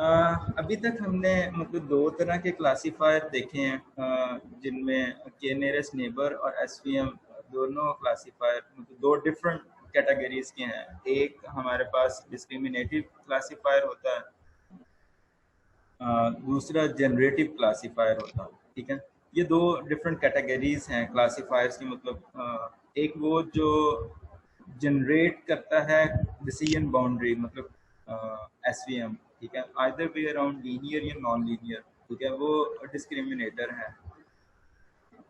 अभी तक हमने मतलब दो तरह के क्लासीफायर देखे हैं, जिनमें के नियरेस्ट नेबर और एसवीएम दोनों क्लासीफायर मतलब दो डिफरेंट कैटेगरीज के हैं। एक हमारे पास डिस्क्रिमिनेटिव क्लासीफायर होता है, दूसरा जनरेटिव क्लासीफायर होता है। ठीक है, ये दो डिफरेंट कैटेगरीज हैं क्लासीफायर्स की। मतलब एक वो जो जनरेट करता है डिसीजन बाउंड्री, मतलब एसवीएम। ठीक है, आइदर वे अराउंड लीनियर या नॉन लीनियर। ठीक है, वो डिस्क्रिमिनेटर है,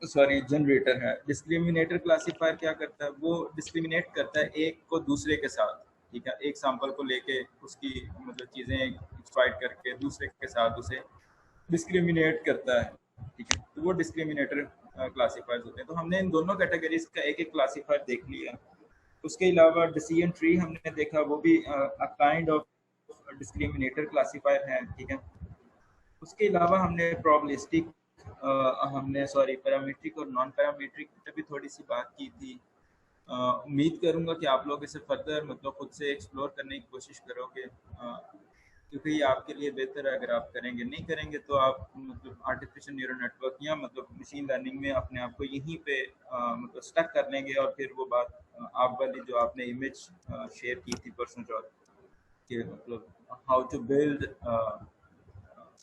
सॉरी जनरेटर है। डिस्क्रिमिनेटर क्लासीफायर क्या करता है, वो डिस्क्रिमिनेट करता है एक को दूसरे के साथ। ठीक है, एक सैंपल को लेके उसकी मतलब चीज़ें एक्सप्लॉइट करके दूसरे के साथ उसे डिस्क्रिमिनेट करता है। ठीक है, तो वो डिस्क्रिमिनेटर क्लासीफायर्स होते हैं। तो हमने इन दोनों कैटेगरीज का एक एक क्लासीफायर देख लिया। उसके अलावा डिसीजन ट्री हमने देखा, वो भी काइंड ऑफ डिस्क्रिमिनेटर क्लासीफायर है। ठीक है, उसके अलावा हमने प्रोबेबिलिस्टिक, हमने सॉरी पैरामीट्रिक और नॉन पैरामीट्रिक पे भी थोड़ी सी बात की थी। उम्मीद करूंगा कि आप लोग इसे फर्दर मतलब खुद से एक्सप्लोर करने की कोशिश करोगे, क्योंकि ये आपके लिए बेहतर है अगर आप करेंगे। नहीं करेंगे तो आप मतलब आर्टिफिशियल न्यूरल नेटवर्क या मतलब मशीन लर्निंग में अपने आप को यहीं पे मतलब स्टक कर लेंगे, और फिर वो बात आप वाली जो आपने इमेज शेयर की थी परसों चौथ के, मतलब how to build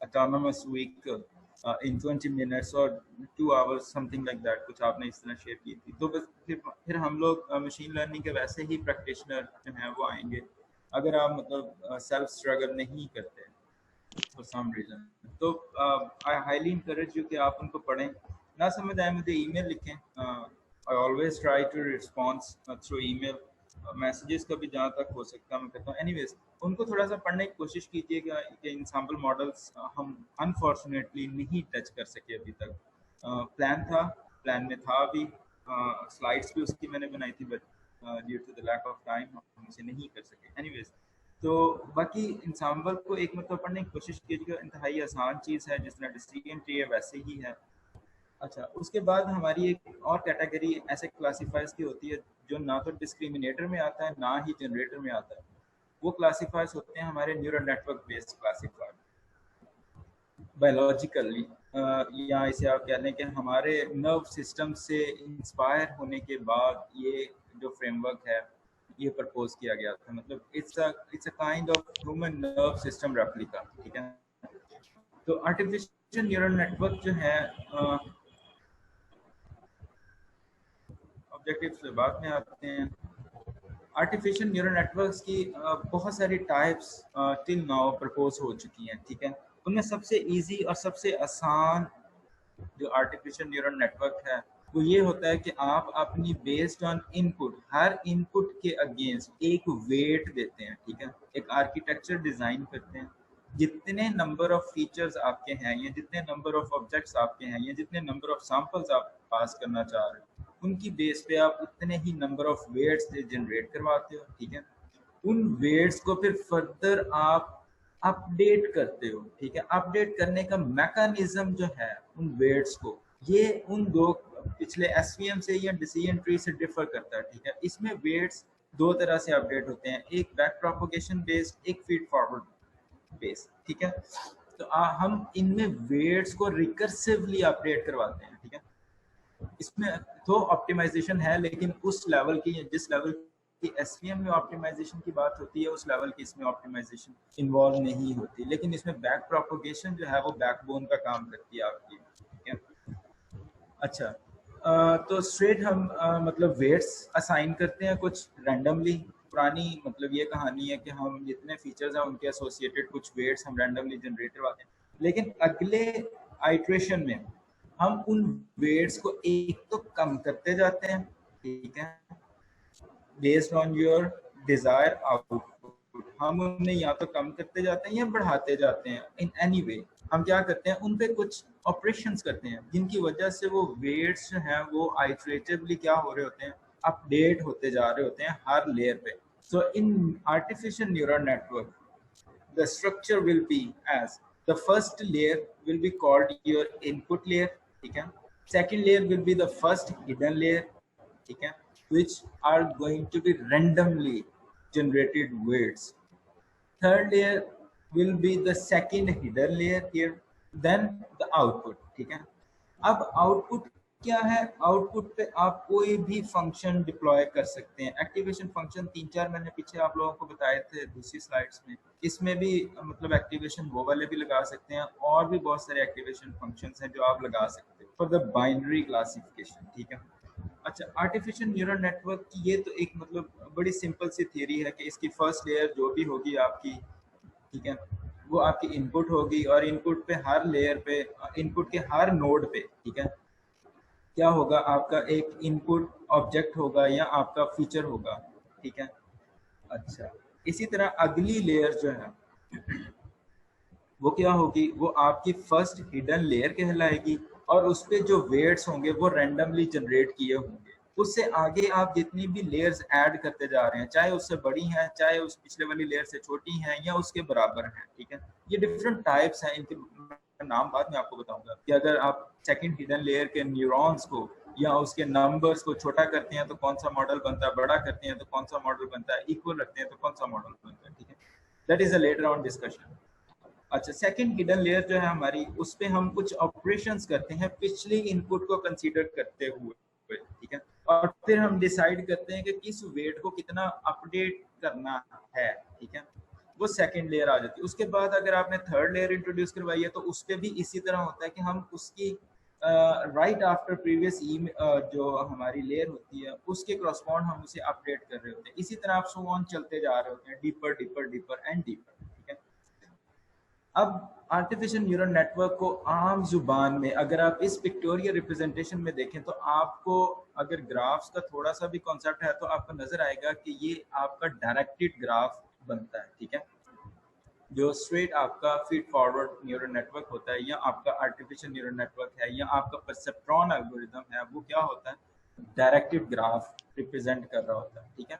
autonomous vehicle in 20 minutes or 2 hours, something like that, कुछ आपने इस तरह शेयर की थी। तो बस फिर हम लोग मशीन लर्निंग के वैसे ही प्रैक्टिशनर जो हैं वो आएंगे, अगर आप मतलब सेल्फ स्ट्रगल नहीं करते फॉर सम रीजन। तो आई हाईली इंकरेज यू कि आप उनको पढ़ें। ना समझ आए मुझे ईमेल लिखें, I always try to response through email. Messages का भी जहाँ तक हो सकता है मैं कहता हूँ। एनीवेज, उनको थोड़ा सा पढ़ने की कोशिश कीजिएगा कि इंसैम्पल मॉडल्स हम अनफॉर्चुनेटली नहीं टच कर सके अभी तक। प्लान में था अभी, स्लाइड्स भी उसकी मैंने बनाई थी, but due to the lack of time हम उसे नहीं कर सके। एनीवेज, तो बाकी इंसाम्बल को एक मतलब पढ़ने की कोशिश कीजिएगा, इंतहाई आसान चीज़ है, जिस तरह डिसीजन ट्री है वैसे ही है। अच्छा, उसके बाद हमारी एक और कैटेगरी ऐसे क्लासीफायर्स की होती है जो ना तो डिस्क्रिमिनेटर में आता है ना ही जनरेटर में आता है। वो क्लासीफायर्स होते हैं हमारे neural network based classifier, biologically, या इसे आप कह लें कि हमारे नर्व सिस्टम से इंस्पायर होने के बाद ये जो फ्रेमवर्क है ये प्रपोज किया गया था। मतलब it's a kind of human nerve system replica. ठीक है, तो आर्टिफिशियल न्यूरल नेटवर्क जो है, ऑब्जेक्टिव से बाद में आते हैं। आर्टिफिशियल न्यूरल नेटवर्क्स की बहुत सारी टाइप्स टिल नाउ प्रपोज हो चुकी हैं। ठीक है, उनमें सबसे इजी और सबसे आसान जो आर्टिफिशियल न्यूरल नेटवर्क है वो ये होता है कि आप अपनी based on input, her input के अगेंस्ट एक वेट देते हैं। ठीक है, एक आर्किटेक्चर डिजाइन करते हैं। जितने नंबर ऑफ फीचर्स आपके हैं या जितने नंबर ऑफ ऑब्जेक्ट्स आपके हैं या जितने नंबर ऑफ सैंपल्स आप पास करना चाह रहे हो, उनकी बेस पे आप उतने ही नंबर ऑफ वेट्स जनरेट करवाते हो। ठीक है, उन वेट्स को फिर फर्दर आप अपडेट करते हो। ठीक है, अपडेट करने का मैकेनिज्म जो है उन वेट्स को, ये उन दो पिछले एसवीएम से या डिसीजन ट्री से डिफर करता है। ठीक है, इसमें वेट्स दो तरह से अपडेट होते हैं, एक बैक प्रोपोगेशन बेस्ड, एक फीड फॉरवर्ड बेस्ड। ठीक है, तो हम इनमें वेट्स को रिकर्सिवली अपडेट करवाते हैं। ठीक है, इसमें तो ऑप्टिमाइजेशन है, लेकिन उस लेवल की जिस लेवल की एसवीएम में ऑप्टिमाइजेशन की बात होती है उस लेवल की इसमें ऑप्टिमाइजेशन इन्वॉल्व नहीं होती। लेकिन इसमें बैक प्रोपोगेशन जो है वो बैकबोन का काम करती है आपकी। ठीक है, अच्छा, तो स्ट्रेट हम मतलब वेट्स असाइन करते हैं कुछ रैंडमली। पुरानी मतलब ये कहानी है कि हम जितने फीचर्स हैं उनके एसोसिएटेड कुछ वेट्स हम रैंडमली जनरेट करवाते हैं। लेकिन अगले आइट्रेशन में हम उन वेट्स को एक तो कम करते जाते हैं। ठीक है, based on your desire output हम उन्हें या तो कम करते जाते हैं या बढ़ाते जाते हैं। इन एनी वे हम क्या करते हैं, उन पे कुछ ऑपरेशंस करते हैं जिनकी वजह से वो वेट्स जो हैं वो आइट्रेटिवली क्या हो रहे होते हैं, अपडेट होते जा रहे होते हैं हर लेयर पे। So in artificial neural network the structure will be as the first layer will be called your input layer. ठीक है, second layer will be the first hidden layer. ठीक है, which are going to be randomly generated weights. Third layer will be the second hidden layer here, then the output, ठीक है। अब output क्या है, output पे आप कोई भी फंक्शन डिप्लॉय कर सकते हैं। एक्टिवेशन फंक्शन 3-4 मैंने पीछे आप लोगों को बताए थे दूसरी स्लाइड्स में, इसमें भी मतलब एक्टिवेशन वो वाले भी लगा सकते हैं, और भी बहुत सारे एक्टिवेशन फंक्शंस हैं जो आप लगा सकते हैं फॉर द बाइनरी क्लासिफिकेशन, ठीक है। अच्छा, आर्टिफिशियल न्यूरल नेटवर्क की ये तो एक मतलब बड़ी सिंपल सी थियरी है कि इसकी फर्स्ट लेयर जो भी होगी आपकी, ठीक है, वो आपकी इनपुट होगी, और इनपुट पे हर लेयर पे, इनपुट के हर नोड पे, ठीक है, क्या होगा, आपका एक इनपुट ऑब्जेक्ट होगा या आपका फीचर होगा, ठीक है। अच्छा, इसी तरह अगली लेयर जो है वो क्या होगी, वो आपकी फर्स्ट हिडन लेयर कहलाएगी, और उस पे जो वेट्स होंगे वो रैंडमली जनरेट किए होंगे। उससे आगे आप जितनी भी लेयर्स ऐड करते जा रहे हैं, चाहे उससे बड़ी हैं, चाहे उस पिछले वाली लेयर से छोटी हैं, या उसके बराबर हैं, ठीक है। ये डिफरेंट टाइप्स हैं, इनके नाम बाद में आपको बताऊंगा कि अगर आप सेकंड हिडन लेयर के न्यूरॉन्स को या उसके नंबर्स को छोटा करते हैं तो कौन सा मॉडल बनता है, बड़ा करते हैं तो कौन सा मॉडल बनता है, इक्वल रखते हैं तो कौन सा मॉडल बनता है, ठीक है। That is a later on discussion. अच्छा, सेकंड हिडन लेयर जो है हमारी, उस पे हम कुछ ऑपरेशंस करते हैं पिछली इनपुट को कंसीडर करते हुए, ठीक है, और फिर हम डिसाइड करते हैं कि किस वेट को कितना अपडेट करना है, ठीक है। वो सेकंड लेयर आ जाती है। उसके बाद अगर आपने थर्ड लेयर इंट्रोड्यूस करवाई है तो उस पर भी इसी तरह होता है कि हम उसकी राइट आफ्टर प्रीवियस जो हमारी लेयर होती है उसके क्रॉसपॉन्ड हम उसे अपडेट कर रहे होते हैं। इसी तरह आप सो ऑन चलते जा रहे होते हैं, deeper deeper deeper and deeper, ठीक है। अब आर्टिफिशियल न्यूरल नेटवर्क को आम जुबान में अगर आप इस पिक्टोरियल रिप्रेजेंटेशन में देखें तो आपको अगर ग्राफ्स का थोड़ा सा भी कॉन्सेप्ट है तो आपको नजर आएगा कि ये आपका डायरेक्टेड ग्राफ बनता है, ठीक है। जो स्ट्रेट आपका फीड फॉरवर्ड न्यूरल नेटवर्क होता है, या आपका आर्टिफिशियल न्यूरल नेटवर्क है, या आपका परसेप्ट्रॉन एल्गोरिथम है, वो क्या होता है, डायरेक्टेड ग्राफ रिप्रेजेंट कर रहा होता है, ठीक है।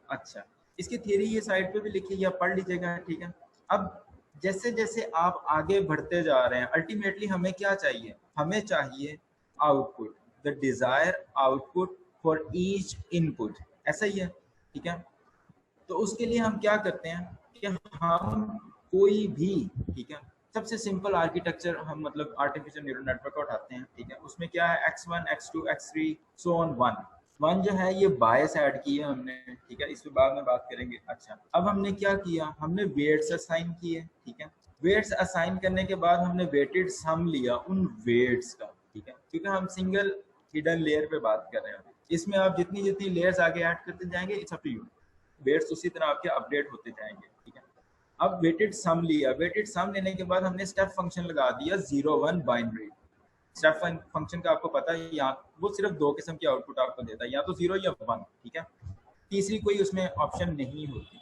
अच्छा, इसकी थियरी ये साइड पे भी लिखी है, या पढ़ लीजिएगा, ठीक है। अब जैसे जैसे आप आगे बढ़ते जा रहे हैं, अल्टीमेटली हमें क्या चाहिए, हमें चाहिए output, the desire output for each input, ऐसा ही है, ठीक है। तो उसके लिए हम क्या करते हैं कि हम कोई भी, ठीक है, सबसे सिंपल आर्किटेक्चर हम मतलब आर्टिफिशियल न्यूरल नेटवर्क उठाते हैं, ठीक है। उसमें क्या है, x1 x2 x3 so on 1 जो है ये बायस ऐड की है हमने, ठीक है, इस पे बाद में बात करेंगे। अच्छा, अब हमने क्या किया, हमने वेट्स असाइन किए, ठीक है। वेट्स असाइन करने के बाद हमने वेटेड सम लिया उन वेट्स का, ठीक है, क्योंकि हम सिंगल हिडन लेयर पे बात कर रहे हैं। इसमें आप जितनी जितनी लेयर्स आगे ऐड करते जाएंगे, it's up to you, weights उसी तरह आपके अपडेट होते जाएंगे, ठीक है। अब वेटेड सम लिया, वेटेड सम लेने के बाद हमने स्टेप फंक्शन लगा दिया 0-1 बाइनरी। स्टेप फंक्शन का आपको पता है, यहाँ वो सिर्फ दो किस्म की आउटपुट आपको देता है, या तो 0 या 1, ठीक है, तीसरी कोई उसमें ऑप्शन नहीं होती।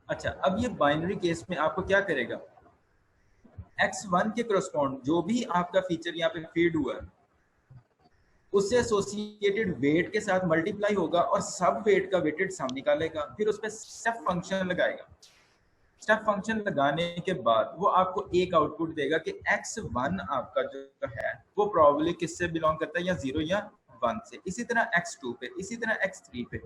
अच्छा, अब ये बाइनरी केस में आपको क्या करेगा, x1 के करस्पॉन्ड जो भी आपका फीचर यहाँ पे फीड हुआ है उससे एसोसिएटेड वेट के साथ मल्टीप्लाई होगा और सब वेट का वेटेड सम निकालेगा, फिर उस पर स्टेप फंक्शन लगाएगा। स्टेप फंक्शन लगाने के बाद वो आपको एक आउटपुट देगा कि x1 आपका जो है वो प्रॉब्ली किससे बिलोंग करता है, या 0 या 1 से। इसी तरह x2 पे, इसी तरह x3 पे,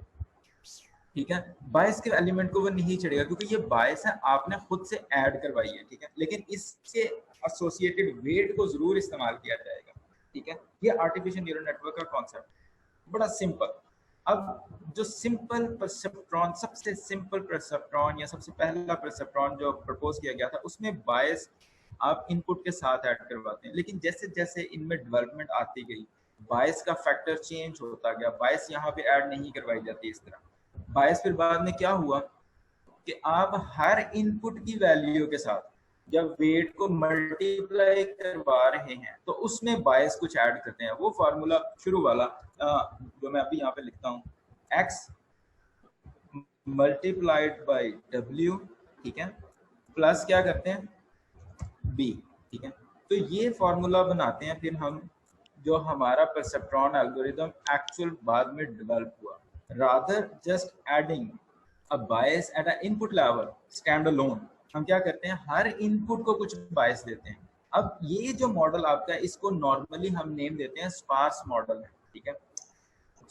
ठीक है। बायस के एलिमेंट को वो नहीं चढ़ेगा क्योंकि ये बायस है, आपने खुद से ऐड करवाई है, ठीक है, लेकिन इससे एसोसिएटेड वेट को जरूर इस्तेमाल किया जाएगा, ठीक है। ये आर्टिफिशियल न्यूरल नेटवर्क का कॉन्सेप्ट बड़ा सिंपल। अब जो सिंपल परसेप्ट्रॉन, सबसे सिंपल परसेप्ट्रॉन या सबसे पहला परसेप्ट्रॉन जो प्रपोज किया गया था, उसमें बायस आप इनपुट के साथ ऐड करवाते हैं, लेकिन जैसे जैसे इनमें डेवलपमेंट आती गई बायस का फैक्टर चेंज होता गया, बायस यहाँ पे ऐड नहीं करवाई जाती इस तरह। बायस फिर बाद में क्या हुआ कि आप हर इनपुट की वैल्यू के साथ जब वेट को मल्टीप्लाई करवा रहे हैं तो उसमें बायस कुछ ऐड करते हैं। वो फार्मूला शुरू वाला जो मैं अभी यहाँ पे लिखता हूँ, x मल्टीप्लाइड बाई w, ठीक है, प्लस क्या करते हैं b, ठीक है। तो ये फार्मूला बनाते हैं फिर हम, जो हमारा परसेप्ट्रॉन एल्गोरिदम एक्चुअल बाद में डेवलप हुआ, rather just adding a bias at a input level stand alone. हम क्या करते हैं, हर इनपुट को कुछ बायस देते हैं। अब ये जो मॉडल आपका है इसको नॉर्मली हम नेम देते हैं स्पार्स मॉडल है, ठीक है।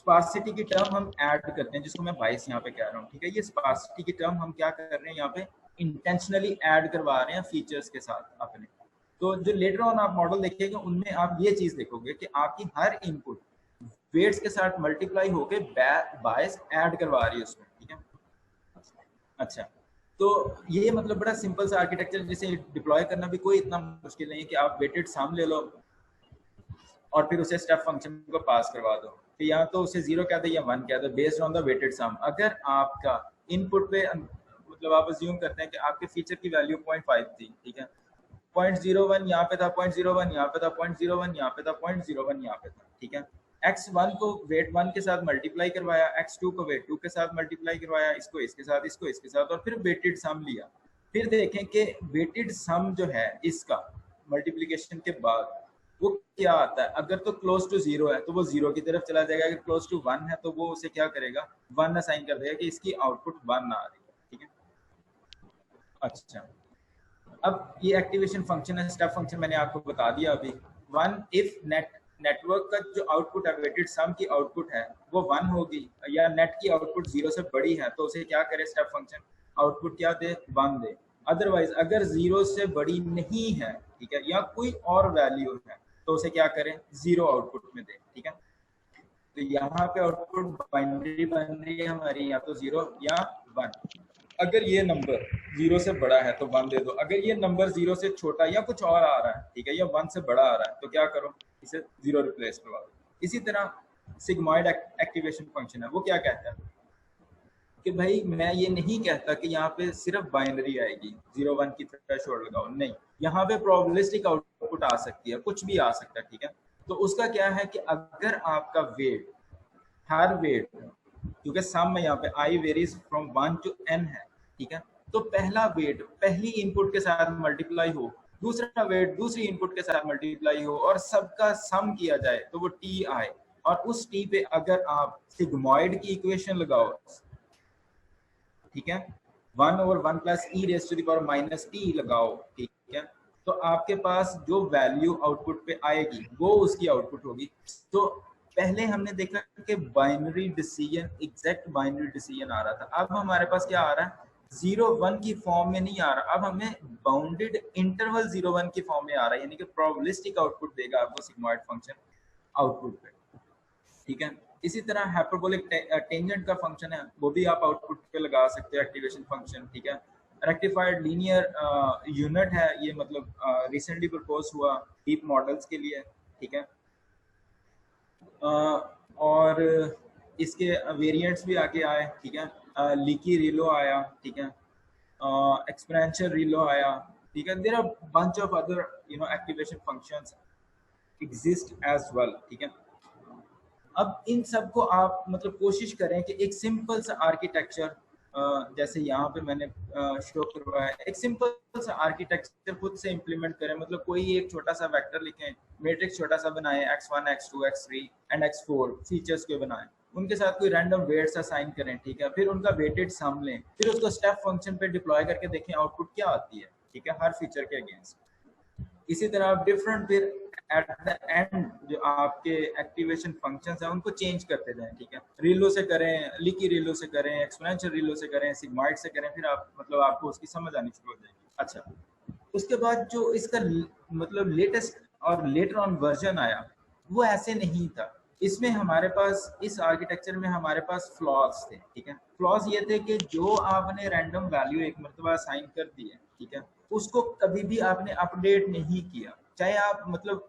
स्पार्सिटी की टर्म हम ऐड करते हैं, जिसको मैं 22 यहाँ पे कह रहा हूँ, ठीक है। ये स्पार्सिटी की टर्म हम क्या कर रहे हैं यहाँ पे, इंटेंशनली ऐड करवा रहे हैं फीचर्स के साथ अपने। तो जो लेटर ऑन आप मॉडल देखेंगे उनमें आप ये चीज देखोगे कि आपकी हर इनपुट वेट्स के साथ मल्टीप्लाई होके बायस ऐड करवा रही है उसमें, ठीक है। अच्छा, तो ये मतलब बड़ा सिंपल सा आर्किटेक्चर, जिसे डिप्लॉय करना भी कोई इतना मुश्किल नहीं है कि आप वेटेड सम ले लो और फिर उसे स्टेप फंक्शन को पास करवा दो कि या तो उसे 0 कह दो या 1 कह दो based on the weighted sum. अगर आपका इनपुट पे मतलब आप अज्यूम करते हैं कि आपके फीचर की वैल्यू 0.5 थी, ठीक है, 0.01 यहाँ पे था, 0.01 यहाँ पे था, 0.01 यहाँ पे था, 0.01 यहाँ पे था, ठीक है। x1 को वेट 1 के साथ मल्टीप्लाई करवाया, x2 को वेट 2 के साथ मल्टीप्लाई करवाया, इसको इसके साथ, इसको इसके साथ, और फिर वेटेड सम लिया। फिर देखें कि वेटेड सम जो है इसका मल्टीप्लिकेशन के बाद वो क्या आता है। अगर तो क्लोज टू 0 है तो वो 0 की तरफ चला जाएगा, अगर क्लोज टू 1 है तो वो उसे क्या करेगा, 1 असाइन कर देगा कि इसकी आउटपुट 1 आ रही है, ठीक है। अच्छा, अब ये एक्टिवेशन फंक्शन है, स्टेप फंक्शन मैंने आपको बता दिया अभी। वन इफ नेटवर्क का जो आउटपुट है, वेटेड सम की आउटपुट है वो 1 होगी, या नेट की आउटपुट 0 से बड़ी है तो उसे क्या करे स्टेप फंक्शन, आउटपुट क्या दे, 1 दे। अदरवाइज अगर 0 से बड़ी नहीं है, ठीक है, या कोई और वैल्यू है तो उसे क्या करें, 0 आउटपुट में दे, ठीक है। तो यहाँ पे आउटपुट बाइनरी बन रही है हमारी, या तो 0 या 1। अगर ये नंबर 0 से बड़ा है तो 1 दे दो, अगर ये नंबर 0 से छोटा या कुछ और आ रहा है, ठीक है, या 1 से बड़ा आ रहा है तो क्या करो, इसे 0 रिप्लेस करवा दो। इसी तरह सिग्मॉइड एक्टिवेशन फंक्शन है, वो क्या कहता है कि भाई मैं ये नहीं कहता कि यहाँ पे सिर्फ बाइनरी आएगी, 0-1 की थ्रेशोल्ड लगाओ, नहीं, यहाँ पे प्रोबेबिलिस्टिक आउटपुट आ सकती है, कुछ भी आ सकता है, ठीक है। तो उसका क्या है कि अगर आपका वेट, हर वेट, क्योंकि सम में यहाँ पे आई वेरीज फ्रॉम 1 to n है, ठीक है, तो पहला वेट पहली इनपुट के साथ मल्टीप्लाई हो, दूसरा वेट दूसरी इनपुट के साथ मल्टीप्लाई हो, और सबका सम किया जाए तो वो टी आए, और उस टी पे अगर आप सिग्मॉइड की इक्वेशन लगाओ, ठीक है, 1/1 plus e raise to the power minus t लगाओ, ठीक है, तो आपके पास जो वैल्यू आउटपुट पे आएगी वो उसकी आउटपुट होगी। तो पहले हमने देखा कि binary decision, exact binary decision आ रहा था, अब हमारे पास क्या आ रहा है, 0-1 की फॉर्म में नहीं आ रहा, अब हमें बाउंडेड इंटरवल 0-1 की फॉर्म में आ रहा है, यानी कि प्रोबेबिलिस्टिक आउटपुट देगा आपको सिग्मॉइड फंक्शन आउटपुट पे, ठीक है। इसी तरह हाइपरबोलिक टेंजेंट का फंक्शन है, वो भी आप आउटपुट पे लगा सकते हो एक्टिवेशन फंक्शन, ठीक है। रेक्टिफाइड लीनियर यूनिट है, ये मतलब रिसेंटली प्रपोज हुआ डीप मॉडल्स के लिए, ठीक है। और इसके वेरिएंट्स भी आगे आए, ठीक है, लीकी रिलो आया, ठीक है, एक्सपोनेंशियल रिलो आया, ठीक है। There are bunch of other activation functions exist as well, ठीक है। अब इन सब को आप मतलब कोशिश करें कि एक सिंपल सा आर्किटेक्चर, जैसे यहाँ पे मैंने शो करवाया, एक सिंपल सा आर्किटेक्चर खुद से इम्प्लीमेंट करें, मतलब कोई एक छोटा सा वेक्टर लिखें, मैट्रिक्स छोटा सा बनाएं, x1 x2 x3 and x4 features के बनाएं, उनके साथ कोई रैंडम वेट्स असाइन करें, ठीक है, फिर उनका वेटेड सम लें, फिर उसको स्टेप फंक्शन पे डिप्लॉय करके देखें आउटपुट क्या आती है, ठीक है, हर फीचर के अगेंस्ट। इसी तरह आप डिफरेंट फिर एट द एंड जो आपके एक्टिवेशन फंक्शंस हैं उनको चेंज करते जाएं, ठीक है, रिलो से करें, लीकी रिलो से करें, एक्सपोनेंशियल रिलो से करें, सिग्मॉइड से करें, फिर आप मतलब आपको उसकी समझ आनी शुरू हो जाएगी। अच्छा, उसके बाद जो इसका मतलब लेटेस्ट और लेटर ऑन वर्जन आया वो ऐसे नहीं था, इसमें हमारे पास इस आर्किटेक्चर में हमारे पास फ्लॉज थे, ठीक है। फ्लॉज ये थे कि जो आपने रैंडम वैल्यू एक मरतबा असाइन कर दी है, ठीक है, उसको कभी भी आपने अपडेट नहीं किया, चाहे आप मतलब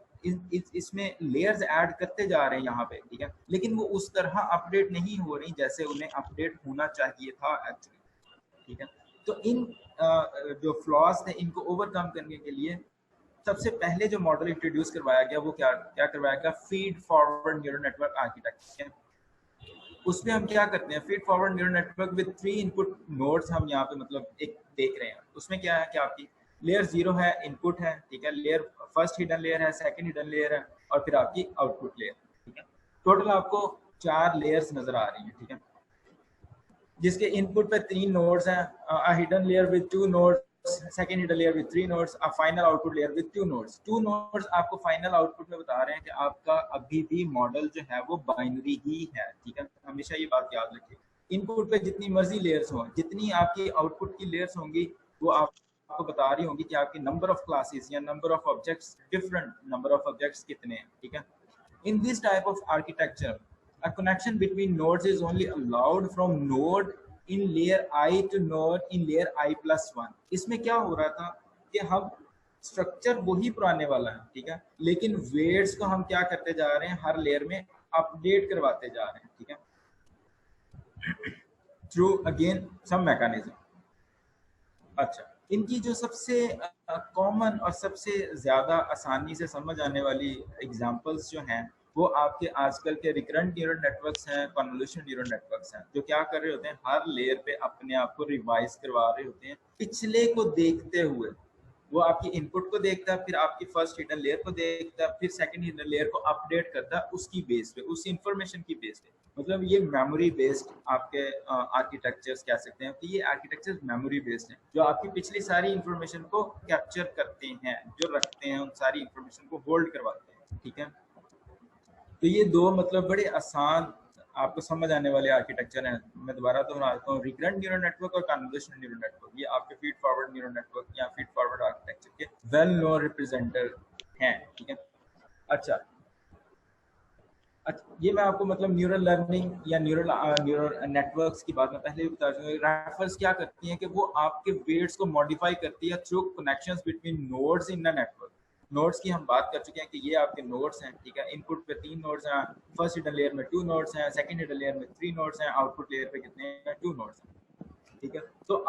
इसमें लेयर्स ऐड करते जा रहे हैं यहाँ पे, ठीक है, लेकिन वो उस तरह अपडेट नहीं हो रही जैसे उन्हें अपडेट होना चाहिए था एक्चुअली, ठीक है। तो इन जो फ्लॉज थे इनको ओवरकम करने के लिए सबसे पहले जो मॉडल इंट्रोड्यूस करवाया गया वो क्या क्या करवाया गया, feed forward neural network architecture. उसमें हम क्या करते हैं, feed forward neural network with 3 input nodes हम यहाँ पे मतलब एक देख रहे हैं। उसमें क्या है कि आपकी लेयर 0 है, इनपुट है, ठीक है, लेयर फर्स्ट हिडन लेयर है, सेकंड हिडन लेयर है, और फिर आपकी आउटपुट लेयर, ठीक है। टोटल आपको 4 लेयर्स नजर आ रही है, ठीक है, जिसके इनपुट पे 3 नोड्स हैं, hidden layer with 2 nodes second hidden layer with 3 nodes, a final output layer with 2 nodes. 2 nodes आपको फाइनल आउटपुट में बता रहे हैं कि आपका अभी भी मॉडल जो है वो बाइनरी ही है, ठीक है, हमेशा ये बात याद रखिए। इनपुट पे जितनी मर्जी लेयर्स हों, जितनी आपकी आउटपुट की लेयर्स होंगी वो आपको बता रही होंगी कि आपके नंबर ऑफ क्लासेस या number of objects, different number of objects कितने हैं, ठीक है। In this type of architecture a connection between nodes is only allowed from node in layer I to node in layer I plus 1. इसमें क्या हो रहा था कि हम स्ट्रक्चर वही पुराने वाला है, ठीक है, लेकिन वेट्स को हम क्या करते जा रहे हैं, हर लेयर में अपडेट करवाते जा रहे हैं, ठीक है, थ्रू अगेन सम मैकेनिज्म। अच्छा, इनकी जो सबसे कॉमन और सबसे ज़्यादा आसानी से समझ आने वाली एग्जांपल्स जो हैं वो आपके आजकल के रिकरेंट न्यूरल नेटवर्क्स हैं, कन्वोल्यूशन न्यूरल नेटवर्क्स हैं, जो क्या कर रहे होते हैं, हर लेयर पे अपने आप को रिवाइज करवा रहे होते हैं पिछले को देखते हुए। वो आपकी इनपुट को देखता है, फिर आपकी फर्स्ट हिडन लेयर को देखता है, फिर सेकंड हिडन लेयर को अपडेट करता है उसकी बेस पे, उस इंफॉर्मेशन की बेस पे। मतलब ये मेमोरी बेस्ड आपके आर्किटेक्चर्स कह सकते हैं कि ये आर्किटेक्चर्स मेमोरी बेस्ड हैं, जो आपकी पिछली सारी इंफॉर्मेशन को कैप्चर करते हैं, जो रखते हैं, उन सारी इंफॉर्मेशन को होल्ड करवाते हैं, ठीक है। तो ये दो मतलब बड़े आसान आपको समझ आने वाले आर्किटेक्चर हैं। मैं दोबारा दोहराता हूँ, रिकरेंट न्यूरल नेटवर्क और कन्वोल्यूशन न्यूरल नेटवर्क, ये आपके फीड फॉरवर्ड न्यूरल नेटवर्क या फीड फॉरवर्ड आर्किटेक्चर के वेल नोन रिप्रेजेंटर हैं, ठीक है। अच्छा, ये मैं आपको मतलब न्यूरल लर्निंग या न्यूरल नेटवर्क्स की बात मैं पहले भी बता चुका हूँ। रेफर्स क्या करती हैं कि वो आपके वेट्स को मॉडिफाई करती है through connections between nodes in the network. Nodes की हम बात कर चुके हैं कि ये आपके नोड्स हैं, ठीक है, इनपुट पे 3 नोड्स हैं, फर्स्ट हिडन लेयर में 2 नोड्स हैं, सेकंड हिडन लेयर में 3 नोड्स हैं, आउटपुट लेयर पे कितने हैं, 2 नोड्स हैं, ठीक है। तो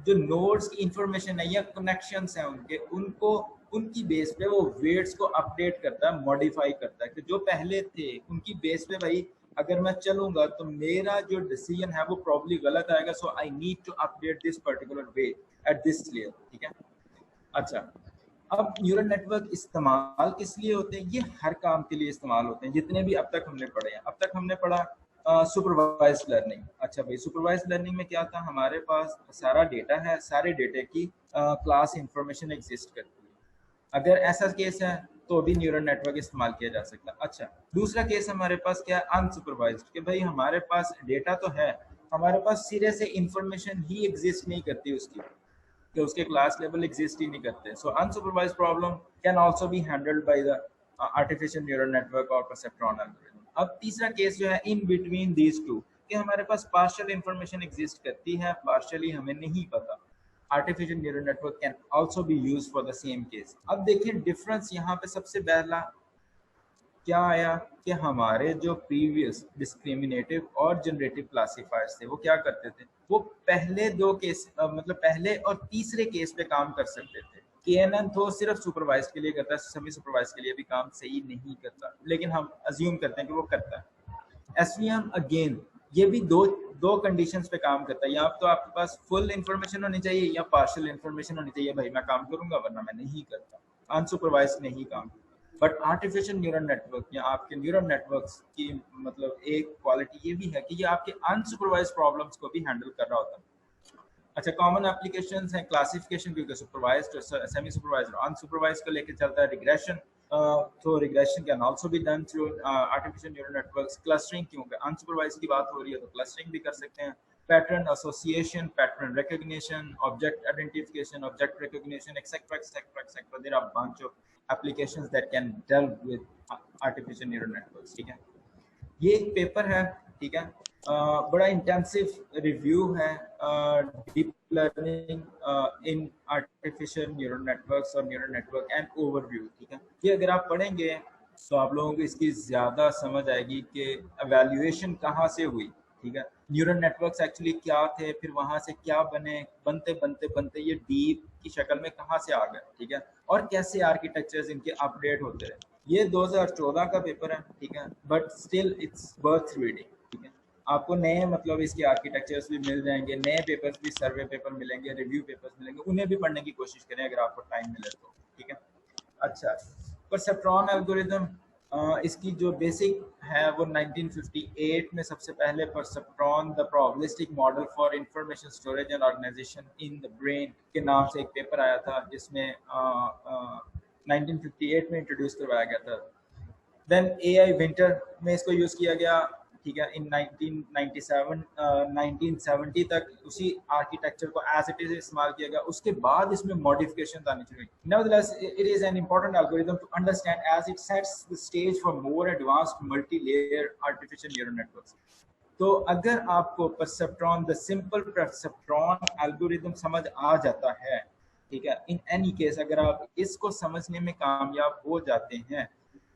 जो नोड्स की इंफॉर्मेशन है या कनेक्शंस हैं उनके, उनको उनकी बेस पे वो वेट्स को अपडेट करता है, मॉडिफाई करता है कि जो पहले थे उनकी बेस पे भाई अगर मैं चलूंगा तो मेरा जो डिसीजन है वो प्रॉब्ली गलत आएगा, so I need to update this particular weight at this layer, ठीक है। अच्छा, अब न्यूरल नेटवर्क इस्तेमाल किस लिए होते हैं? ये हर काम के लिए इस्तेमाल होते हैं, जितने भी अब तक हमने पढ़े हैं। अब तक हमने पढ़ा सुपरवाइज लर्निंग। अच्छा भाई, सुपरवाइज लर्निंग में क्या था, हमारे पास सारा डेटा है, सारे डेटे की क्लास इंफॉर्मेशन एग्जिस्ट करती है। अगर ऐसा केस है तो भी न्यूरल नेटवर्क इस्तेमाल किया जा सकता है। अच्छा, दूसरा केस हमारे पास क्या है, अनसुपरवाइज्ड, कि भाई हमारे पास डेटा तो है, हमारे पास सिरे से इंफॉर्मेशन ही एग्जिस्ट नहीं करती उसकी, कि उसके क्लास लेवल एग्जिस्ट ही नहीं करते। So unsupervised problem can also be handled by the artificial neural network और परसेप्ट्रॉन एल्गोरिथम। अब तीसरा केस जो है इन बिटवीन दीज टू, कि हमारे पास पार्शियल इंफॉर्मेशन एग्जिस्ट करती है, पार्शियली हमें नहीं पता। Artificial neural network can also be used for the same case. अब देखिए डिफरेंस यहाँ पे सबसे पहला क्या आया कि हमारे जो प्रीवियस डिस्क्रिमिनेटिव और जनरेटिव क्लासिफायर्स थे वो क्या करते थे, वो पहले दो केस मतलब पहले और तीसरे केस पे काम कर सकते थे। केएनएन तो सिर्फ सुपरवाइज के लिए करता है, सेमी सुपरवाइज के लिए भी काम सही नहीं करता, लेकिन हम अज्यूम करते हैं कि वो करता है। एसवीएम अगेन ये भी दो दो कंडीशंस पे काम करता है, या तो आपके पास फुल इंफॉर्मेशन होनी चाहिए या पार्शियल इंफॉर्मेशन होनी चाहिए, भाई मैं काम करूंगा वरना मैं नहीं करता, अनसुपरवाइज नहीं काम। बट आर्टिफिशियल न्यूरल नेटवर्क या आपके न्यूरल नेटवर्क्स की मतलब एक क्वालिटी ये भी है कि ये आपके अनसुपरवाइज प्रॉब्लम्स को भी हैंडल कर रहा होता है। अच्छा, कॉमन एप्लीकेशंस हैं क्लासिफिकेशन, क्योंकि सुपरवाइज्ड और सेमी सुपरवाइज्ड और अनसुपरवाइज्ड को लेकर चलता है। रिग्रेशन, तो regression can also be done through artificial neural networks. Clustering, क्योंकि अनसुपरवाइज्ड की बात हो रही है तो क्लस्टरिंग भी कर सकते हैं। Pattern association, pattern recognition, object identification, object recognition, et cetera et cetera et cetera. There are bunch of applications that can deal with artificial neural networks, ठीक है। ये एक पेपर है, ठीक है, बड़ा इंटेंसिव रिव्यू है deep learning in artificial neural networks और न्यूरल नेटवर्क एंड ओवरव्यू, ठीक है। ये अगर आप पढ़ेंगे तो आप लोगों को इसकी ज़्यादा समझ आएगी कि एवेल्युएशन कहाँ से हुई, ठीक है, न्यूरल नेटवर्क्स एक्चुअली क्या थे, फिर वहाँ से क्या बने, बनते बनते बनते ये डीप की शक्ल में कहाँ से आ गए, ठीक है, और कैसे आर्किटेक्चर्स इनके अपडेट होते रहे। ये 2014 का पेपर है, ठीक है, but still it's worth reading, ठीक है। आपको नए मतलब इसके आर्किटेक्चर्स भी मिल जाएंगे, नए पेपर्स भी, सर्वे पेपर मिलेंगे, रिव्यू पेपर्स मिलेंगे, उन्हें भी पढ़ने की कोशिश करें अगर आपको टाइम मिले तो, ठीक है। अच्छा, परसेप्ट्रॉन एल्गोरिथम, इसकी जो बेसिक है वो 1958 में सबसे पहले perceptron the probabilistic model for information storage and organization in the brain के नाम से एक पेपर आया था, जिसमें 1958 में इंट्रोड्यूस करवाया गया था। देन एआई विंटर में इसको यूज़ किया गया, ठीक है, इन 1997 1970 तक उसी आर्किटेक्चर को एज इट इज इस्तेमाल किया गया। उसके बाद इसमें मॉडिफिकेशन आनी चाहिए। Nevertheless it is an important algorithm to understand as it sets the stage for more advanced multi layer artificial neural networks. तो अगर आपको perceptron the simple perceptron algorithm समझ आ जाता है, ठीक है, इन एनी केस अगर आप इसको समझने में कामयाब हो जाते हैं,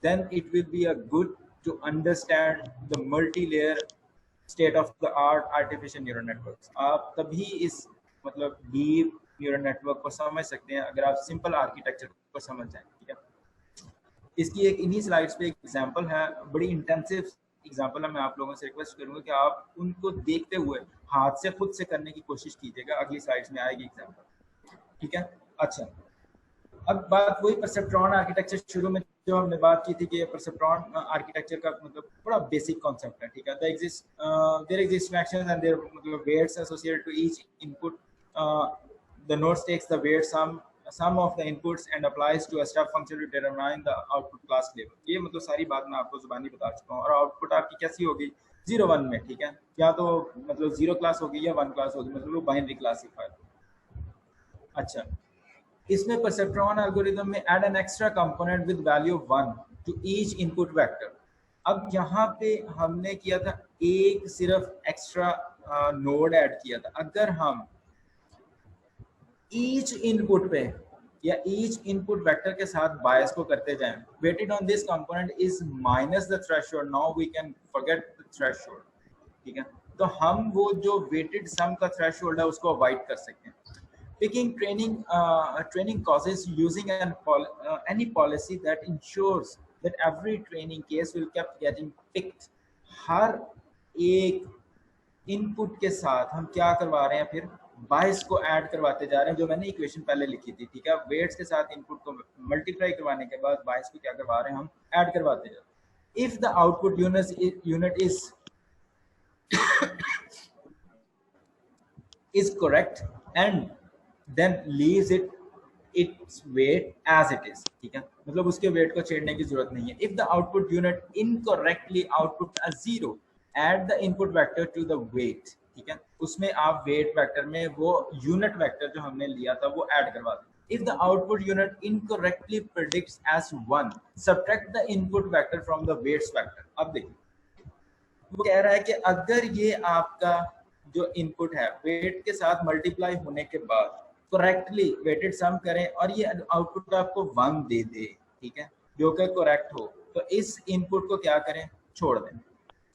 then it will be a good to understand the multi-layer state of the art artificial neural networks। आप तभी इस मतलब डीप न्यूरल नेटवर्क को समझ सकते हैं अगर आप सिंपल आर्किटेक्चर को समझ जाएं, ठीक है। इसकी एक इन्हीं स्लाइड्स पे एग्जांपल है, बड़ी इंटेंसिव एग्जांपल है। मैं आप लोगों से रिक्वेस्ट करूंगा कि आप उनको देखते हुए हाथ से खुद से करने की कोशिश कीजिएगा। अगली स्लाइड्स में आएगी एग्जांपल, ठीक है। अच्छा, अब बात वही परसेप्ट्रॉन आर्किटेक्चर, शुरू में जो हमने बात की थी कि परसेप्ट्रॉन आर्किटेक्चर का मतलब बड़ा बेसिक कॉन्सेप्ट है, ठीक है। There exist functions and there मतलब weights associated to each input. The nodes takes the weight sum of the inputs and applies to a step function to determine the output class level. ये मतलब सारी बात मैं आपको जुबानी बता चुका हूँ। और आउटपुट आपकी कैसी होगी, 0 1 में, ठीक है, या तो मतलब 0 क्लास होगी या 1 क्लास होगी, मतलब वो बाइनरी क्लासिफायर। अच्छा, इसमें परसेप्ट्रॉन एल्गोरिथम में add an extra component with value 1 to each input vector. अब यहाँ पे हमने किया था एक सिर्फ एक्स्ट्रा नोड ऐड किया था। अगर हम ईच इनपुट पे या ईच इनपुट वेक्टर के साथ बायस को करते जाएं, weighted on this component is minus the threshold, now we can forget the threshold, ठीक है। तो हम वो जो वेटेड सम का थ्रेशोल्ड है उसको अवॉइड कर सकते हैं। Picking training causes using any policy that ensures that every training case will kept getting picked। हर एक इनपुट के साथ हम क्या करवा रहे हैं, फिर बायस को ऐड करवाते जा रहे हैं, जो मैंने इक्वेशन पहले लिखी थी, ठीक है। वेट्स के साथ इनपुट को मल्टीप्लाई करवाने के बाद बायस को क्या करवा रहे हैं, हम ऐड करवाते जा रहे हैं। If the output unit is correct and then leaves its weight as it is, ठीक है, मतलब उसके वेट को छेड़ने की जरूरत नहीं है। if the output unit incorrectly output a 0, add the input vector to the weight, ठीक है, उसमें आप वेट वेक्टर में वो यूनिट वेक्टर जो हमने लिया था वो ऐड करवा दें। if the output unit incorrectly predicts as 1, subtract the input vector from the weights vector। अब देखिए वो कह रहा है कि अगर ये आपका जो इनपुट है वेट के साथ मल्टीप्लाई होने के बाद करेक्टली वेटेड सम करें और ये आउटपुट आपको 1 दे दे, ठीक है, जो कि करेक्ट हो, तो इस इनपुट को क्या करें, छोड़ दें,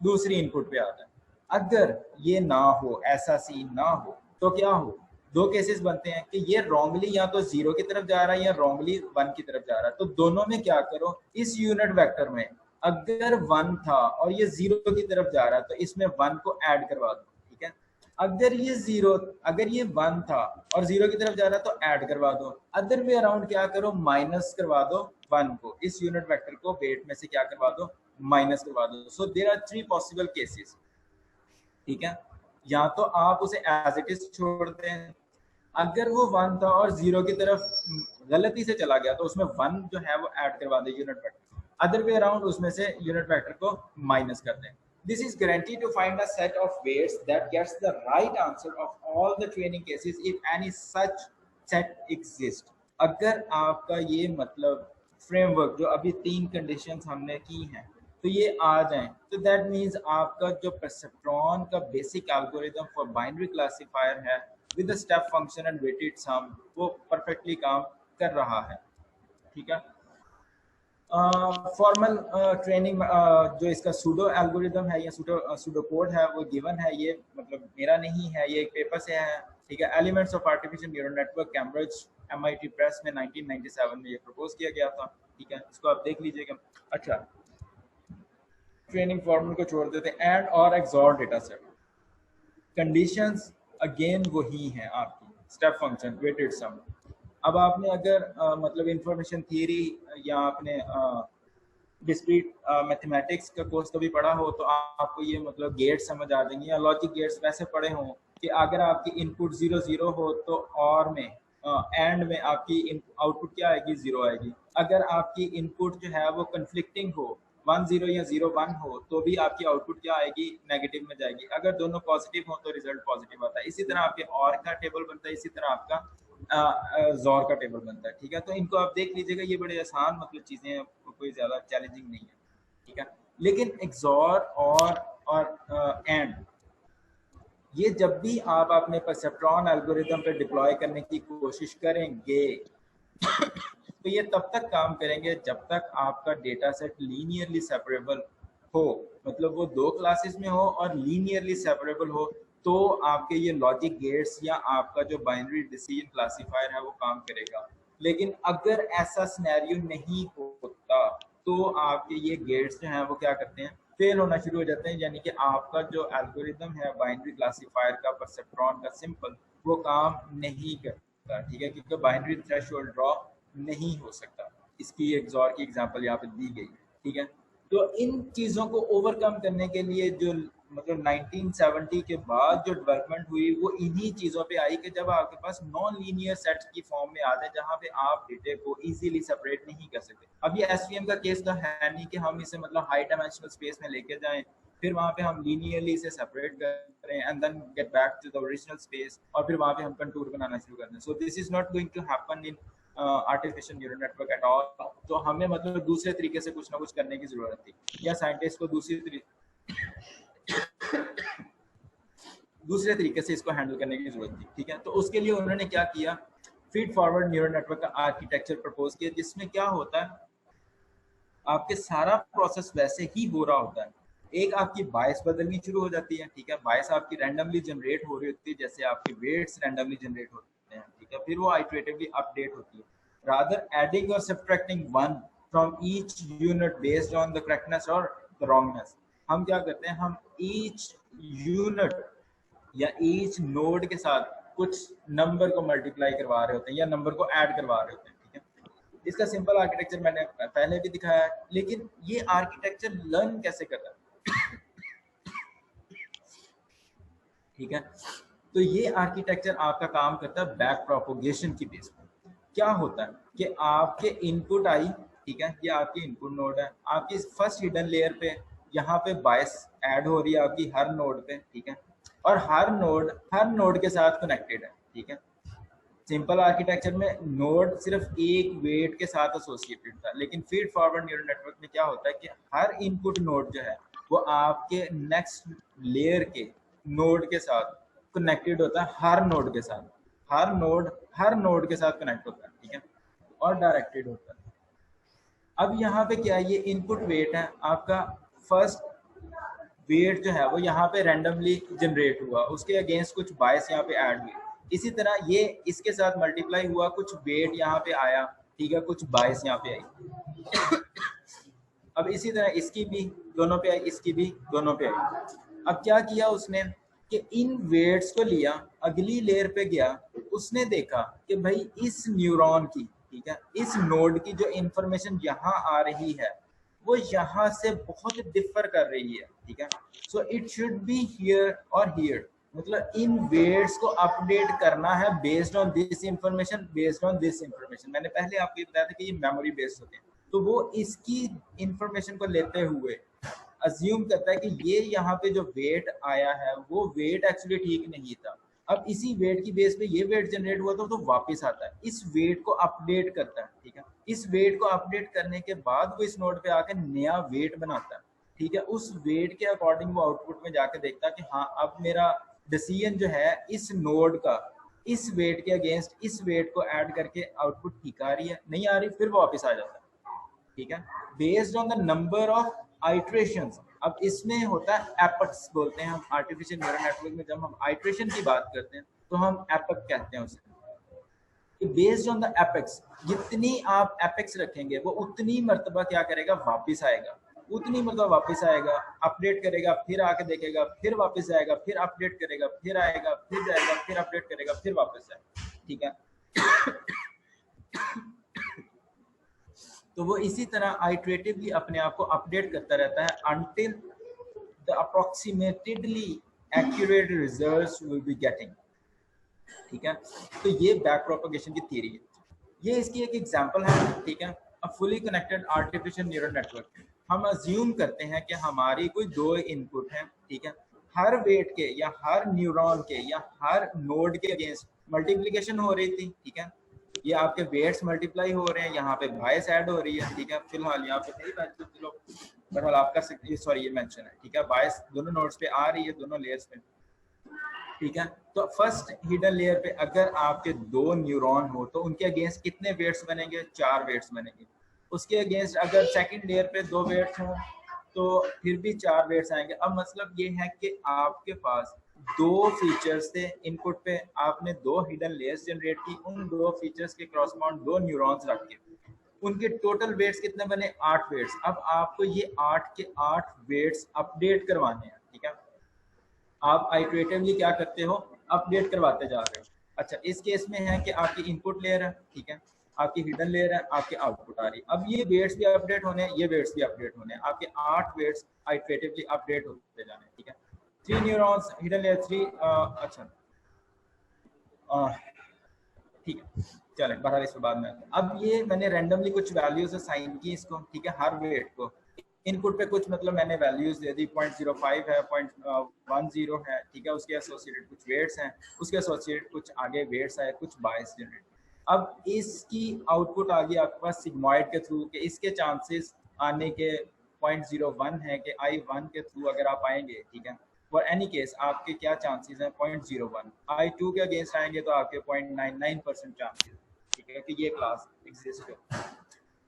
दूसरी इनपुट पे आ जाए। अगर ये ना हो, ऐसा सीन ना हो, तो क्या हो, दो केसेस बनते हैं कि ये रॉन्गली या तो 0 की तरफ जा रहा है या रॉन्गली 1 की तरफ जा रहा है। तो दोनों में क्या करो, इस यूनिट वेक्टर में अगर 1 था और ये 0 की तरफ जा रहा है तो इसमें 1 को ऐड करवा दो, ठीक है। अगर ये 1 था और 0 की तरफ जा रहा है तो ऐड करवा दो। अदर वे अराउंड क्या करो, माइनस करवा दो 1 को, इस यूनिट वेक्टर को वेट में से क्या करवा दो, माइनस करवा दो। So there are 3 possible cases, ठीक है। या तो आप उसे एज इट इज छोड़ दें, अगर वो 1 था और 0 की तरफ गलती से चला गया तो उसमें 1 जो है वो ऐड करवा दें unit vector. Other way around उसमें से यूनिट वेक्टर को माइनस कर दें। This is guaranteed to find a set of weights that gets the right answer of all the training cases if any such set exists। अगर आपका ये मतलब framework जो अभी 3 कंडीशंस हमने की हैं तो ये आ जाएं, तो दैट मीन्स आपका जो परसेप्ट्रॉन का basic algorithm for binary classifier है with step function and weighted sum वो परफेक्टली काम कर रहा है, ठीक है। फॉर्मल ट्रेनिंग जो इसका सूडो एल्गोरिदम है या सूडो कोड है वो गिवन है, ये मतलब मेरा नहीं है, ये एक पेपर से है, ठीक है। Elements of artificial neural network Cambridge MIT press में 1997 में ये प्रपोज किया गया था, ठीक है, इसको आप देख लीजिएगा। अच्छा, ट्रेनिंग फॉर्मूल को छोड़ देते हैं, एंड और XOR data set, conditions again वही हैं आपकी, स्टेप फंक्शन, वेटेड सम। अब आपने अगर मतलब इंफॉर्मेशन थियरी या आपने डिस्क्रीट मैथमेटिक्स का कोर्स कभी पढ़ा हो तो आपको ये मतलब गेट्स समझ आ जाएंगे, या लॉजिक गेट्स वैसे पढ़े हों कि अगर आपकी इनपुट 0 0 हो तो और में एंड में आपकी आउटपुट क्या आएगी, 0 आएगी। अगर आपकी इनपुट जो है वो कन्फ्लिक्टिंग हो, 1 0 या 0 1 हो तो भी आपकी आउटपुट क्या आएगी, नेगेटिव में जाएगी। अगर दोनों पॉजिटिव हो तो रिजल्ट पॉजिटिव आता है। इसी तरह आपके और का टेबल बनता है, इसी तरह आपका जॉर का टेबल बनता है। ठीक है, तो इनको आप देख लीजिएगा, ये बड़े आसान मतलब चीजें हैं, कोई ज्यादा चैलेंजिंग नहीं है। ठीक है, लेकिन एक्सॉर और एंड, ये जब भी आप अपने परसेप्ट्रॉन एल्गोरिदम पे डिप्लॉय करने की कोशिश करेंगे तो ये तब तक काम करेंगे जब तक आपका डेटा सेट लीनियरली सेपरेबल हो, मतलब वो दो क्लासेस में हो और लीनियरली सेपरेबल हो, तो आपके ये लॉजिक गेट्स या आपका जो बाइनरी डिसीजन क्लासीफायर है वो काम करेगा। लेकिन अगर ऐसा सिनेरियो नहीं होता तो आपके ये गेट्स जो हैं वो क्या करते हैं, फेल होना शुरू हो जाते हैं, यानी कि आपका जो एल्गोरिदम है बाइनरी क्लासीफायर का, परसेप्ट्रॉन का सिंपल, वो काम नहीं करता। ठीक है, क्योंकि बाइनरी थ्रेशोल्ड ड्रॉ नहीं हो सकता। इसकी एक्सॉर की एग्जांपल यहाँ पे दी गई है। ठीक है, तो इन चीज़ों को ओवरकम करने के लिए जो मतलब 1970 के बाद जो डेवलपमेंट हुई वो इन्हीं चीज़ों पे आई कि जब आपके पास नॉन लीनियर सेट्स की फॉर्म में आ जाए जहाँ पे आप डेटे को इजीली सेपरेट नहीं कर सकते। अब ये एसवीएम का केस तो है नहीं कि हम इसे मतलब हाई डायमेंशनल स्पेस में लेके जाएं, फिर वहाँ पे हम लीनियरली इसे सेपरेट करें and then get back to the original space और फिर वहाँ पे हम कंटूर बनाना शुरू कर दें। So this is not going to happen in artificial neural network at all. तो हमें मतलब दूसरे तरीके से कुछ ना कुछ करने की जरूरत थी, या साइंटिस्ट को दूसरे तरीके से इसको हैंडल करने की जरूरत थी। ठीक है, तो उसके लिए उन्होंने क्या किया, फीड फॉरवर्ड न्यूरल नेटवर्क का आर्किटेक्चर प्रपोज किया, जिसमें क्या होता है, आपके सारा प्रोसेस वैसे ही हो रहा होता है। एक आपकी बायस बदलनी शुरू हो जाती है। ठीक है, बायस आपकी रैंडमली जनरेट हो रही होती है, जैसे आपके वेट्स रैंडमली जनरेट होते हैं। ठीक है, फिर वो आइटरेटिवली अपडेट होती है, रादर एडिंग और subtracting one from each unit based on the correctness और द रॉन्गनेस। हम क्या करते हैं, हम ईच यूनिट या ईच नोड के साथ कुछ नंबर को मल्टीप्लाई करवा रहे होते हैं या नंबर को ऐड करवा रहे होते हैं। ठीक है, इसका सिंपल आर्किटेक्चर मैंने पहले भी दिखाया है, लेकिन ये आर्किटेक्चर लर्न कैसे करता है। ठीक है, तो ये आर्किटेक्चर आपका काम करता है बैक प्रोपोगेशन की बेस पर। क्या होता है कि आपके इनपुट आई, ठीक है, ये आपकी इनपुट नोड है, आपकी फर्स्ट हिडन लेयर पे यहाँ पे बायस ऐड हो रही है आपकी हर नोड पे। ठीक है, और हर नोड के साथ कनेक्टेड है। ठीक है, सिंपल आर्किटेक्चर में नोड सिर्फ एक वेट के साथ एसोसिएटेड था, लेकिन फीड फॉरवर्ड न्यूरल नेटवर्क में क्या होता है कि हर इनपुट नोड जो है वो आपके नेक्स्ट लेयर के नोड के साथ कनेक्टेड होता है, हर नोड के साथ, हर नोड के साथ कनेक्ट होता है। ठीक है, और डायरेक्टेड होता है। अब यहाँ पे क्या है, ये इनपुट वेट है आपका, फर्स्ट वेट जो है वो यहाँ पे रैंडमली जनरेट हुआ, उसके अगेंस्ट कुछ बायस यहाँ पे ऐड हुई, इसी तरह ये इसके साथ मल्टीप्लाई हुआ, कुछ वेट यहाँ पे आया। ठीक है, कुछ बायस यहाँ पे आई। अब इसी तरह इसकी भी दोनों पे आई, इसकी भी दोनों पे आई। अब क्या किया उसने कि इन वेट्स को लिया, अगली लेयर पे गया, उसने देखा कि भाई इस न्यूरॉन की, ठीक है, इस नोड की जो इंफॉर्मेशन यहाँ आ रही है वो यहाँ से बहुत डिफर कर रही है। ठीक है, so it should be here और हियर, मतलब इन वेट्स को अपडेट करना है based on this information, based on this information. मैंने पहले आपको ये बताया था कि ये मेमोरी बेस्ड होते हैं, तो वो इसकी इंफॉर्मेशन को लेते हुए अज्यूम करता है कि ये यहाँ पे जो वेट आया है वो वेट एक्चुअली ठीक नहीं था। अब इसी वेट की बेस पे ये वेट जनरेट हुआ तो वापस आता है, इस वेट को अपडेट करता है। ठीक है, इस वेट को अपडेट करने के बाद वो इस नोड पे आकर नया वेट बनाता है। ठीक है, उस वेट के अकॉर्डिंग वो आउटपुट में जाकर देखता है कि हाँ अब मेरा डिसीजन जो है इस नोड का इस वेट के अगेंस्ट इस वेट को ऐड करके आउटपुट ठीक आ रही है, नहीं आ रही, फिर वो वापस आ जाता है। ठीक है, based on the number of iterations. अब इसमें होता है एपक्स बोलते हैं हम आर्टिफिशियल न्यूरल नेटवर्क में, जब हम आइट्रेशन की बात करते हैं तो हम एपक कहते हैं उसे। बेस्ड ऑन द एपेक्स, जितनी आप एपेक्स रखेंगे वो उतनी मर्तबा क्या करेगा, वापस आएगा, उतनी मर्तबा वापस आएगा, अपडेट करेगा, फिर आके देखेगा, फिर वापस आएगा, फिर अपडेट करेगा, फिर आएगा, फिर जाएगा, फिर अपडेट करेगा, फिर वापस आएगा। ठीक है, तो वो इसी तरह आइट्रेटिवली अपने आप को अपडेट करता रहता है until the approximately accurate results will be getting। ठीक है, तो ये बैक प्रोपगेशन की थ्योरी है। ये इसकी एक एग्जांपल है। ठीक है, a fully connected artificial neural network. हम अज्यूम करते हैं कि हमारी कोई दो इनपुट है। ठीक है, हर वेट के या हर न्यूरॉन के या हर नोड के अगेंस्ट मल्टीप्लिकेशन हो रही थी। ठीक है, ये आपके वेट्स मल्टीप्लाई हो रहे हैं, यहाँ पे बायस ऐड हो रही है। ठीक है, फिलहाल यहाँ पे नहीं बात, चलो बहरहाल आप कर सकते हैं, सॉरी ये मेंशन है। ठीक है, बायस दोनों नोड्स पे आ रही है, दोनों लेयर्स पे। ठीक है, तो फर्स्ट हिडन लेयर पे अगर आपके दो न्यूरॉन हो तो उनके अगेंस्ट कितने वेट्स बनेंगे? 4 वेट्स बनेंगे। उसके अगेंस्ट अगर सेकंड लेयर पे 2 वेट्स हों तो फिर भी 4 वेट्स आएंगे। अब मतलब ये है कि आपके पास दो फीचर्स थे इनपुट पे, आपने दो हिडन लेयर्स जनरेट की, उन दो फीचर्स के क्रॉसमाउंट दो न्यूरॉन्स रख के उनके टोटल वेट्स कितने बने? 8 वेट्स। अब आपको ये 8 के 8 वेट्स अपडेट करवाने हैं। ठीक है, आप आइट्रेटिवली क्या करते हो? अपडेट करवाते जा रहे हो। अच्छा, इस केस में है कि आपकी इनपुट लेयर है। ठीक है, आपकी हिडन लेयर है, आपके आउटपुट आ रही है। अब ये वेट्स भी अपडेट होने हैं, ये वेट्स भी अपडेट होने हैं। आपके 8 वेट्स आइट्रेटिवली अपडेट होते जाने हैं। ठीक है, 3 न्यूरॉन्स हिडन लेयर 3। अच्छा ठीक है, चले बहरहाल इस बाद में। अब ये मैंने रैंडमली कुछ वैल्यूज असाइन की इसको। ठीक है, हर वेट को इनपुट पे कुछ मतलब मैंने वैल्यूज दे दी, 0.05 है, 0.10 है। ठीक है, उसके एसोसिएटेड कुछ वेट्स हैं, उसके एसोसिएटेड कुछ आगे वेट्स आए, कुछ बायस जनरेट। अब इसकी आउटपुट आ गई आपके पास सिग्मॉइड के थ्रू के इसके चांसेस आने के 0.01 है कि I1 के थ्रू अगर आप आएंगे। ठीक है, फॉर एनी केस आपके क्या चांसेस हैं? 0.01। I2 के अगेंस्ट आएंगे तो आपके 0.99% चांसेस। ठीक है, कि ये क्लास एग्जिस्ट है।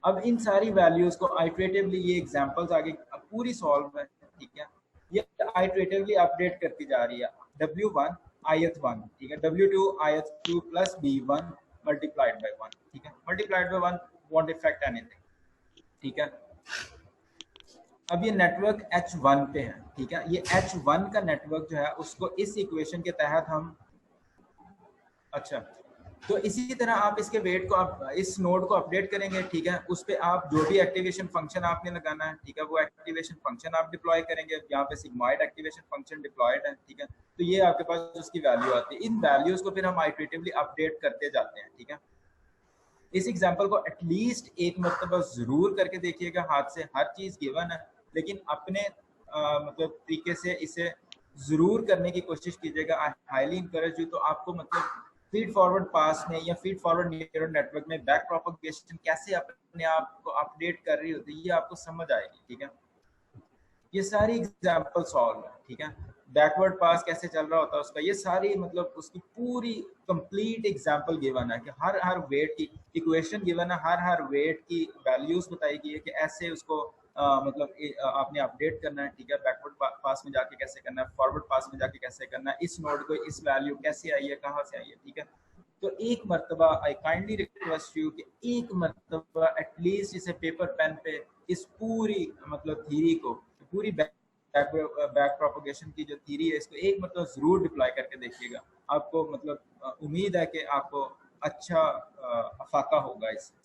अब इन सारी वैल्यूज को आइट्रेटिवली, ये एग्जांपल्स आगे पूरी सॉल्व है। ठीक है, ये आइट्रेटिवली अपडेट करती जा रही है। W1 ith 1। ठीक है, W2 ith 2 plus B1 multiplied by 1। ठीक है, multiplied by 1 won't effect anything. ठीक है, अब ये नेटवर्क H1 पे है। ठीक है, ये H1 का नेटवर्क जो है उसको इस इक्वेशन के तहत हम, अच्छा तो इसी तरह आप इसके वेट को आप इस नोड को अपडेट करेंगे। ठीक है, उस पे आप जो भी एक्टिवेशन फंक्शन आपने लगाना है, ठीक है, वो एक्टिवेशन फंक्शन आप डिप्लॉय करेंगे। यहाँ पे सिग्मॉइड एक्टिवेशन फंक्शन डिप्लॉयड है। ठीक है, तो ये आपके पास उसकी वैल्यू आती है। इन वैल्यूज को फिर हम आइट्रेटिवली अपडेट करते जाते हैं। ठीक है, इस एग्जाम्पल को एटलीस्ट एक मरतबा जरूर करके देखिएगा हाथ से। हर चीज गिवन है, लेकिन अपने मतलब तरीके से इसे जरूर करने की कोशिश कीजिएगा। I highly encourage you. तो आपको मतलब फीड फॉरवर्ड पास में या फीड फॉरवर्ड न्यूरल नेटवर्क में बैक प्रोपगेशन कैसे अपने आप को अपडेट कर रही होती है, ये आपको समझ आएगी। ठीक है, ये सारी एग्जांपल सॉल्व है। ठीक है, बैकवर्ड पास कैसे चल रहा होता है उसका, ये सारी मतलब उसकी पूरी कंप्लीट एग्जांपल गिवन है कि हर हर वेट की इक्वेशन गिवन है, हर हर वेट की वैल्यूज बताई गई है कि ऐसे उसको मतलब आपने अपडेट करना है। ठीक है, बैकवर्ड पास में जाके कैसे करना है, फॉरवर्ड पास में जाके कैसे करना है, इस नोड को इस वैल्यू कैसे आई है, कहाँ से आई है। ठीक है, तो एक मरतबा आई काइंडली रिक्वेस्ट यू कि एक मरतबा एटलीस्ट इसे पेपर पेन पे इस पूरी मतलब थ्योरी को, पूरी बैक प्रोपगेशन की जो थ्योरी है, इसको एक मतलब जरूर डिप्लॉय करके देखिएगा। आपको मतलब उम्मीद है कि आपको अच्छा अफाका होगा इससे।